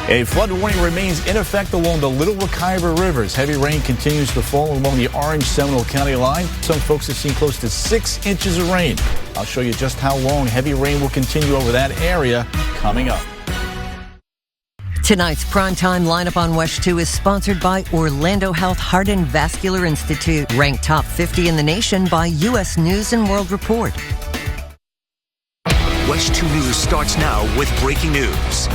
A flood warning remains in effect along the Little Wekiva rivers. Heavy rain continues to fall along the Orange-Seminole County line. Some folks have seen close to 6 inches of rain. I'll show you just how long heavy rain will continue over that area coming up. Tonight's primetime lineup on WESH 2 is sponsored by Orlando Health Heart and Vascular Institute, ranked top 50 in the nation by U.S. News and World Report. WESH 2 News starts now with breaking news.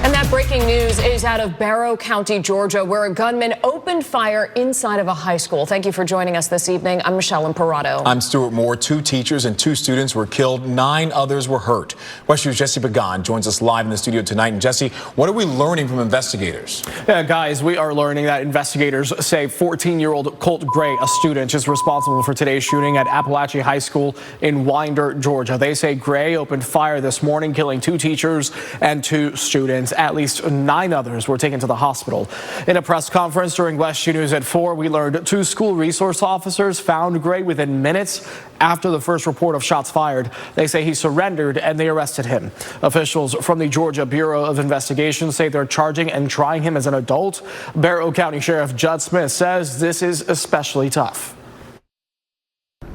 And that breaking news is out of Barrow County, Georgia, where a gunman opened fire inside of a high school. Thank you for joining us this evening. I'm Michelle Imparato. I'm Stuart Moore. 2 teachers and 2 students were killed. 9 others were hurt. WESH News' Jesse Pagan joins us live in the studio tonight. And Jesse, what are we learning from investigators? Yeah, guys, we are learning that investigators say 14-year-old Colt Gray, a student, is responsible for today's shooting at Appalachia High School in Winder, Georgia. They say Gray opened fire this morning, killing 2 teachers and 2 students. At least 9 others were taken to the hospital. In a press conference during WESH 2 News at 4, we learned 2 school resource officers found Gray within minutes after the first report of shots fired. They say he surrendered and they arrested him. Officials from the Georgia Bureau of Investigation say they're charging and trying him as an adult. Barrow County Sheriff Judd Smith says this is especially tough.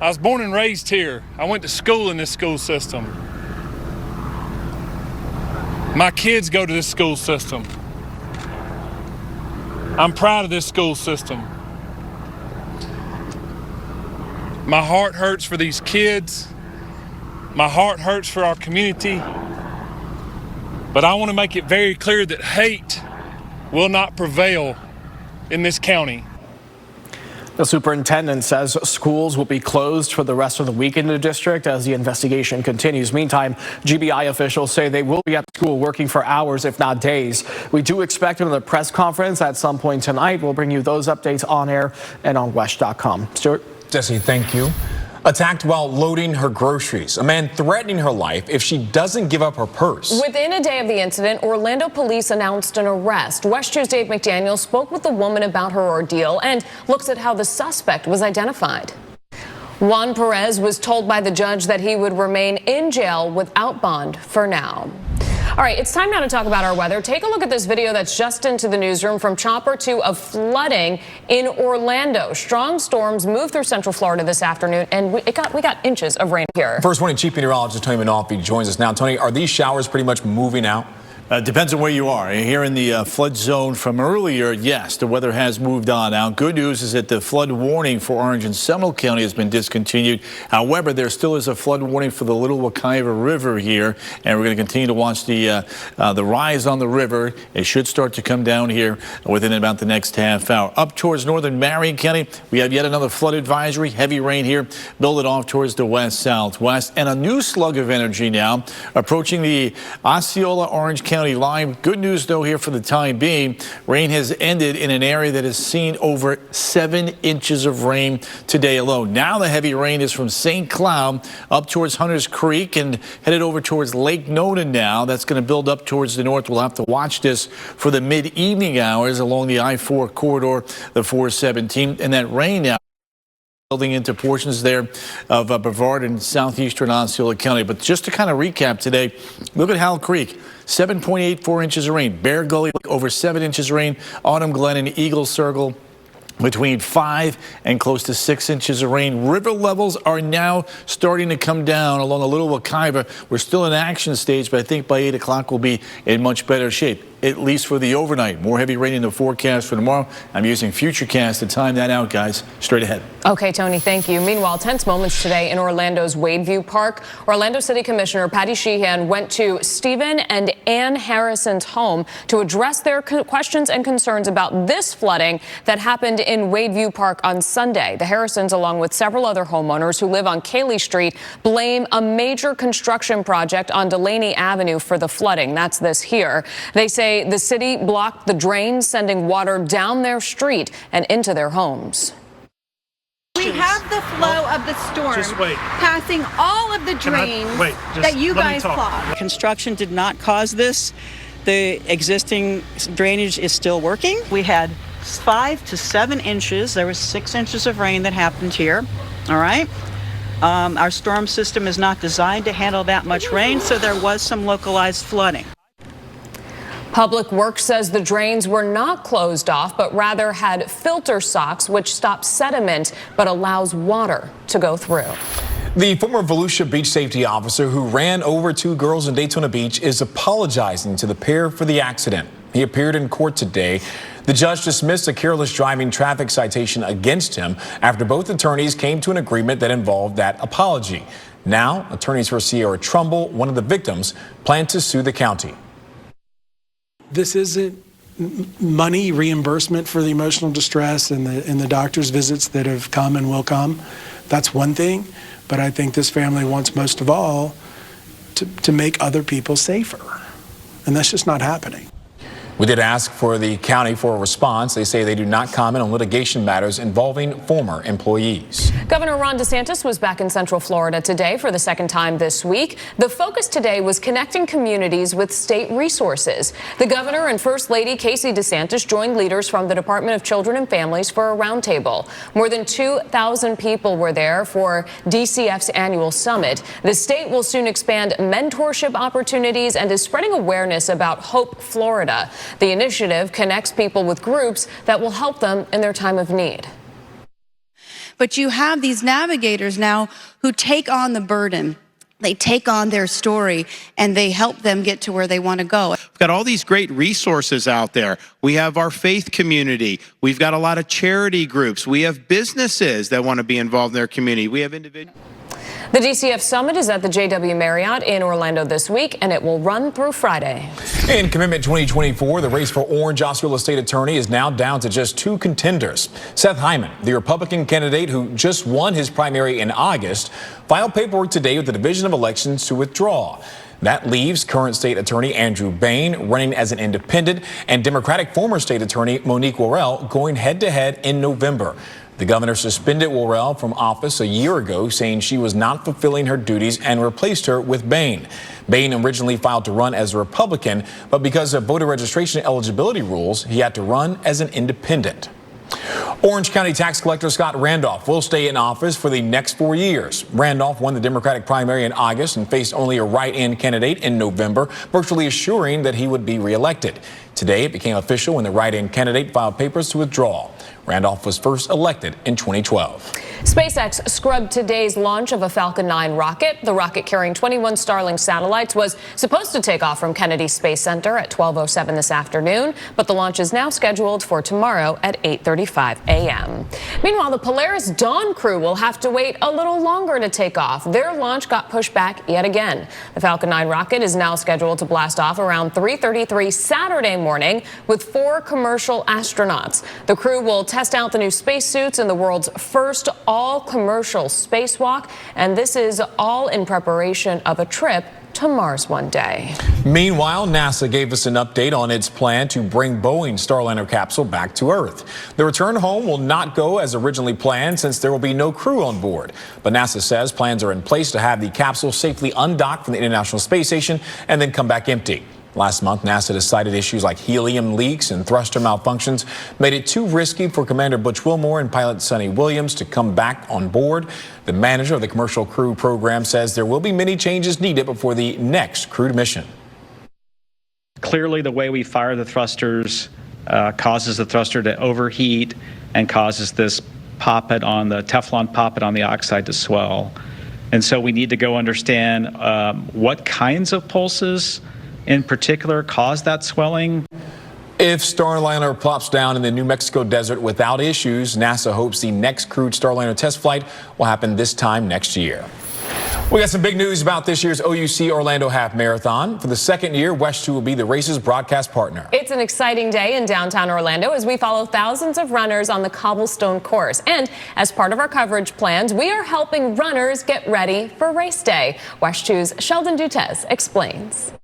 I was born and raised here. I went to school in this school system. My kids go to this school system. I'm proud of this school system. My heart hurts for these kids. My heart hurts for our community. But I want to make it very clear that hate will not prevail in this county. The superintendent says schools will be closed for the rest of the week in the district as the investigation continues. Meantime, GBI officials say they will be at school working for hours, if not days. We do expect another press conference at some point tonight. We'll bring you those updates on air and on WESH.com. Stuart? Jesse, thank you. Attacked while loading her groceries. A man threatening her life if she doesn't give up her purse. Within a day of the incident, Orlando police announced an arrest. WESH 2's Dave McDaniel spoke with the woman about her ordeal and looks at how the suspect was identified. Juan Perez was told by the judge that he would remain in jail without bond for now. All right, it's time now to talk about our weather. Take a look at this video that's just into the newsroom from Chopper 2 of flooding in Orlando. Strong storms moved through central Florida this afternoon, and we got inches of rain here. First Warning Chief Meteorologist Tony Manolfi joins us now. Tony, are these showers pretty much moving out? Depends on where you are. Here in the flood zone from earlier, yes, the weather has moved on. Now, good news is that the flood warning for Orange and Seminole County has been discontinued. However, there still is a flood warning for the Little Wekiva River here, and we're going to continue to watch the rise on the river. It should start to come down here within about the next half hour. Up towards northern Marion County, we have yet another flood advisory. Heavy rain here. Build it off towards the west-southwest. And a new slug of energy now approaching the Osceola, Orange County line. Good news, though, here for the time being. Rain has ended in an area that has seen over 7 inches of rain today alone. Now the heavy rain is from St. Cloud up towards Hunters Creek and headed over towards Lake Nona now. That's going to build up towards the north. We'll have to watch this for the mid-evening hours along the I-4 corridor, the 417. And that rain now building into portions there of Brevard and southeastern Osceola County. But just to kind of recap today, look at Howell Creek. 7.84 inches of rain. Bear Gully, over 7 inches of rain. Autumn Glen and Eagle Circle, between 5 and close to 6 inches of rain. River levels are now starting to come down along the Little Wekiva. We're still in action stage, but I think by 8 o'clock we'll be in much better shape, at least for the overnight. More heavy rain in the forecast for tomorrow. I'm using Futurecast to time that out, guys. Straight ahead. Okay, Tony, thank you. Meanwhile, tense moments today in Orlando's Wadeview Park. Orlando City Commissioner Patty Sheehan went to Stephen and Ann Harrison's home to address their questions and concerns about this flooding that happened in Wadeview Park on Sunday. The Harrisons, along with several other homeowners who live on Cayley Street, blame a major construction project on Delaney Avenue for the flooding. That's this here. They say the city blocked the drains, sending water down their street and into their homes. We have the flow of the storm passing all of the drains that you guys clogged. Construction did not cause this. The existing drainage is still working. We had 5 to 7 inches. There was 6 inches of rain that happened here. All right. Our storm system is not designed to handle that much rain, so there was some localized flooding. Public Works says the drains were not closed off, but rather had filter socks, which stop sediment but allows water to go through. The former Volusia beach safety officer who ran over 2 girls in Daytona Beach is apologizing to the pair for the accident. He appeared in court today. The judge dismissed a careless driving traffic citation against him after both attorneys came to an agreement that involved that apology. Now, attorneys for Sierra Trumbull, one of the victims, plan to sue the county. This isn't money reimbursement for the emotional distress and the doctor's visits that have come and will come. That's one thing, but I think this family wants most of all to make other people safer, and that's just not happening. We did ask for the county for a response. They say they do not comment on litigation matters involving former employees. Governor Ron DeSantis was back in Central Florida today for the second time this week. The focus today was connecting communities with state resources. The governor and First Lady Casey DeSantis joined leaders from the Department of Children and Families for a roundtable. More than 2,000 people were there for DCF's annual summit. The state will soon expand mentorship opportunities and is spreading awareness about Hope Florida. The initiative connects people with groups that will help them in their time of need. But you have these navigators now who take on the burden. They take on their story and they help them get to where they want to go. We've got all these great resources out there. We have our faith community. We've got a lot of charity groups. We have businesses that want to be involved in their community. We have individuals. The DCF Summit is at the JW Marriott in Orlando this week, and it will run through Friday. In Commitment 2024, the race for Orange Osceola State Attorney is now down to just 2 contenders. Seth Hyman, the Republican candidate who just won his primary in August, filed paperwork today with the Division of Elections to withdraw. That leaves current state attorney Andrew Bain running as an independent and Democratic former state attorney Monique Worrell going head-to-head in November. The governor suspended Worrell from office a year ago, saying she was not fulfilling her duties and replaced her with Bain. Bain originally filed to run as a Republican, but because of voter registration eligibility rules, he had to run as an independent. Orange County Tax Collector Scott Randolph will stay in office for the next 4 years. Randolph won the Democratic primary in August and faced only a write-in candidate in November, virtually assuring that he would be reelected. Today, it became official when the write-in candidate filed papers to withdraw. Randolph was first elected in 2012. SpaceX scrubbed today's launch of a Falcon 9 rocket. The rocket carrying 21 Starlink satellites was supposed to take off from Kennedy Space Center at 12:07 this afternoon, but the launch is now scheduled for tomorrow at 8:35 a.m. Meanwhile, the Polaris Dawn crew will have to wait a little longer to take off. Their launch got pushed back yet again. The Falcon 9 rocket is now scheduled to blast off around 3:33 Saturday morning with 4 commercial astronauts. The crew will test out the new spacesuits in the world's first all-commercial spacewalk, and this is all in preparation of a trip to Mars one day. Meanwhile, NASA gave us an update on its plan to bring Boeing's Starliner capsule back to Earth. The return home will not go as originally planned since there will be no crew on board. But NASA says plans are in place to have the capsule safely undocked from the International Space Station and then come back empty. Last month, NASA decided issues like helium leaks and thruster malfunctions made it too risky for Commander Butch Wilmore and pilot Sonny Williams to come back on board. The manager of the Commercial Crew Program says there will be many changes needed before the next crewed mission. Clearly, the way we fire the thrusters causes the thruster to overheat and causes this poppet on the Teflon poppet on the oxide to swell. And so we need to go understand what kinds of pulses in particular cause that swelling. If Starliner plops down in the New Mexico desert without issues, NASA hopes the next crewed Starliner test flight will happen this time next year. We got some big news about this year's OUC Orlando Half Marathon. For the second year, WESH 2 will be the race's broadcast partner. It's an exciting day in downtown Orlando as we follow thousands of runners on the cobblestone course. And as part of our coverage plans, we are helping runners get ready for race day. WESH 2's Sheldon Dutes explains.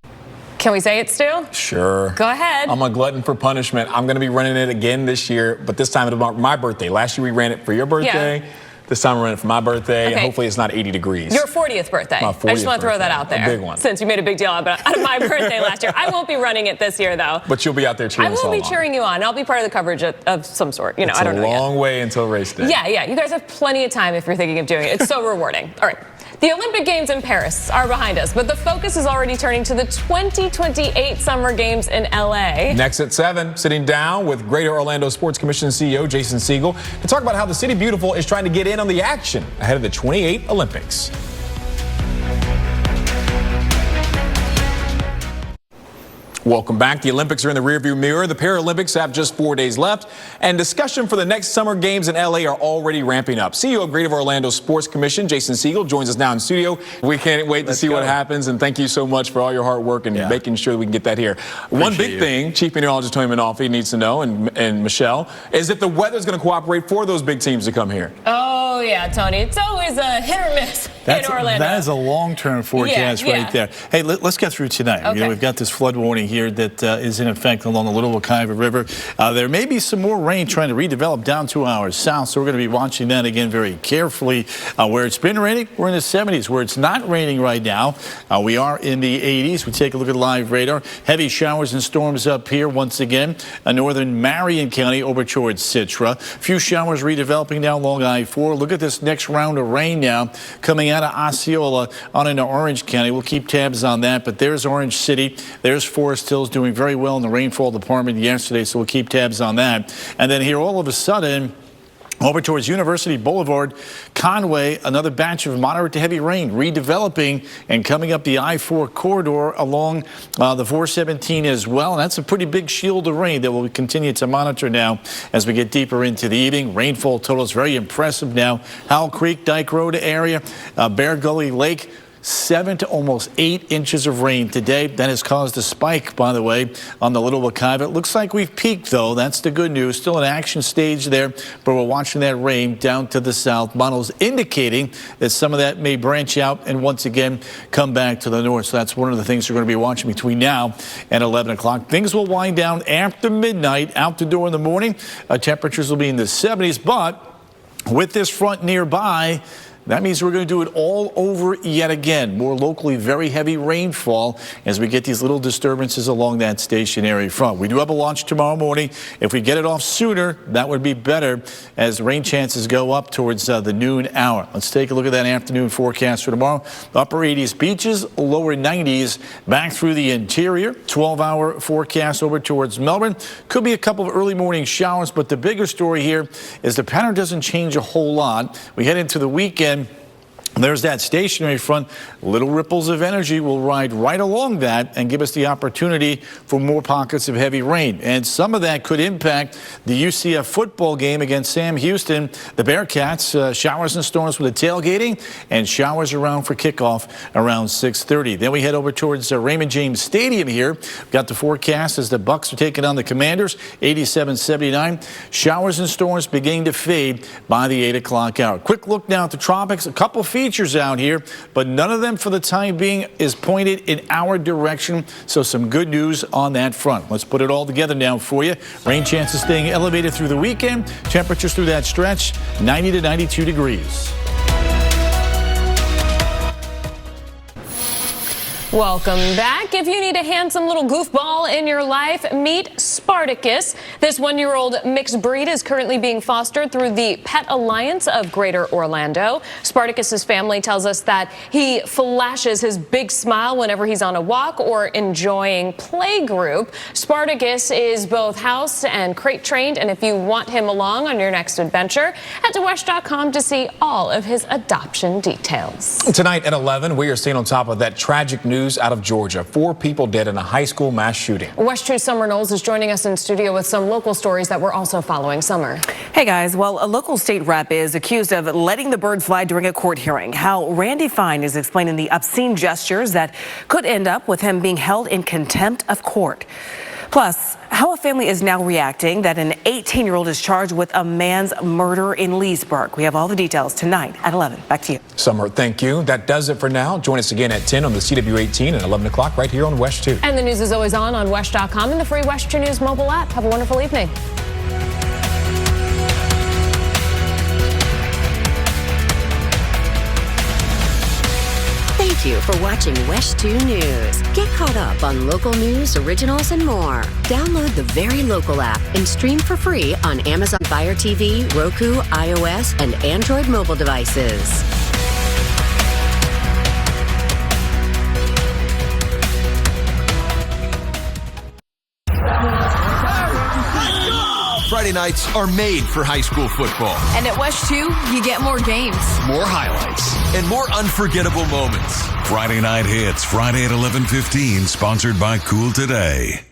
Can we say it, Stu? Sure. Go ahead. I'm a glutton for punishment. I'm going to be running it again this year, but this time it's my birthday. Last year we ran it for your birthday. Yeah. This time we're running it for my birthday. Okay. Hopefully it's not 80 degrees. Your 40th birthday. My 40th I just want to throw that out there. A big one. Since you made a big deal out of my birthday last year. I won't be running it this year, though. But you'll be out there cheering us on. I will be cheering you on. I'll be part of the coverage of some sort. You know, I don't know yet. It's a long way until race day. Yeah. You guys have plenty of time if you're thinking of doing it. It's so rewarding. All right. The Olympic Games in Paris are behind us, but the focus is already turning to the 2028 Summer Games in LA. Next at 7, sitting down with Greater Orlando Sports Commission CEO Jason Siegel to talk about how the City Beautiful is trying to get in on the action ahead of the 28 Olympics. Welcome back. The Olympics are in the rearview mirror. The Paralympics have just 4 days left, and discussion for the next Summer Games in LA are already ramping up. CEO of Greater Orlando Sports Commission, Jason Siegel, joins us now in studio. We can't wait to see what happens, and thank you so much for all your hard work and making sure that we can get that here. One big thing Chief Meteorologist Tony Manolfi needs to know, and Michelle, is if the weather's going to cooperate for those big teams to come here. Oh, yeah, Tony. It's always a hit or miss in Orlando. That is a long-term forecast right there. Hey, let's get through tonight. Okay. You know, we've got this flood warning here that is in effect along the Little Wekiva River. There may be some more rain trying to redevelop down to our south, so we're going to be watching that again very carefully. Where it's been raining, we're in the 70s. Where it's not raining right now, we are in the 80s. We take a look at live radar. Heavy showers and storms up here once again. Northern Marion County over towards Citra. A few showers redeveloping now along I-4. Look at this next round of rain now coming out of Osceola on into Orange County. We'll keep tabs on that, but there's Orange City. There's Forest Hills doing very well in the rainfall department yesterday, so we'll keep tabs on that. And then here all of a sudden, over towards University Boulevard, Conway, another batch of moderate to heavy rain redeveloping and coming up the I-4 corridor along the 417 as well. And that's a pretty big shield of rain that we'll continue to monitor now as we get deeper into the evening. Rainfall totals very impressive now. Howell Creek, Dyke Road area, Bear Gully Lake, 7 to almost 8 inches of rain today. That has caused a spike, by the way, on the Little Wekiva. It looks like we've peaked, though. That's the good news. Still an action stage there, but we're watching that rain down to the south. Models indicating that some of that may branch out and once again come back to the north. So that's one of the things we're going to be watching between now and 11 o'clock. Things will wind down after midnight. Out the door in the morning. Temperatures will be in the 70s, but with this front nearby, that means we're going to do it all over yet again. More locally, very heavy rainfall as we get these little disturbances along that stationary front. We do have a launch tomorrow morning. If we get it off sooner, that would be better as rain chances go up towards the noon hour. Let's take a look at that afternoon forecast for tomorrow. Upper 80s beaches, lower 90s back through the interior. 12-hour forecast over towards Melbourne. Could be a couple of early morning showers, but the bigger story here is the pattern doesn't change a whole lot. We head into the weekend. There's that stationary front. Little ripples of energy will ride right along that and give us the opportunity for more pockets of heavy rain. And some of that could impact the UCF football game against Sam Houston. The Bearcats, showers and storms with the tailgating and showers around for kickoff around 6:30. Then we head over towards Raymond James Stadium here. We've got the forecast as the Bucks are taking on the Commanders, 87-79. Showers and storms beginning to fade by the 8 o'clock hour. Quick look now at the tropics. A couple features out here, but none of them for the time being is pointed in our direction. So some good news on that front. Let's put it all together now for you. Rain chances staying elevated through the weekend. Temperatures through that stretch, 90 to 92 degrees. Welcome back. If you need a handsome little goofball in your life, meet Spartacus. This 1-year-old mixed breed is currently being fostered through the Pet Alliance of Greater Orlando. Spartacus's family tells us that he flashes his big smile whenever he's on a walk or enjoying playgroup. Spartacus is both house and crate trained, and if you want him along on your next adventure, head to WESH.com to see all of his adoption details. Tonight at 11, we are staying on top of that tragic news out of Georgia. 4 people dead in a high school mass shooting. WESH 2's Summer Knowles is joining us in studio with some local stories that we're also following. Summer. Hey guys, well, a local state rep is accused of letting the bird fly during a court hearing. How Randy Fine is explaining the obscene gestures that could end up with him being held in contempt of court. Plus, how a family is now reacting that an 18-year-old is charged with a man's murder in Leesburg. We have all the details tonight at 11. Back to you. Summer, thank you. That does it for now. Join us again at 10 on the CW18 and 11 o'clock right here on WESH 2. And the news is always on WESH.com and the free WESH 2 News mobile app. Have a wonderful evening. Thank you for watching WESH 2 News. Get caught up on local news, originals, and more. Download the Very Local app and stream for free on Amazon Fire TV, Roku, iOS, and Android mobile devices. Friday nights are made for high school football. And at WESH 2, you get more games, more highlights, and more unforgettable moments. Friday Night Hits, Friday at 11:15, sponsored by Cool Today.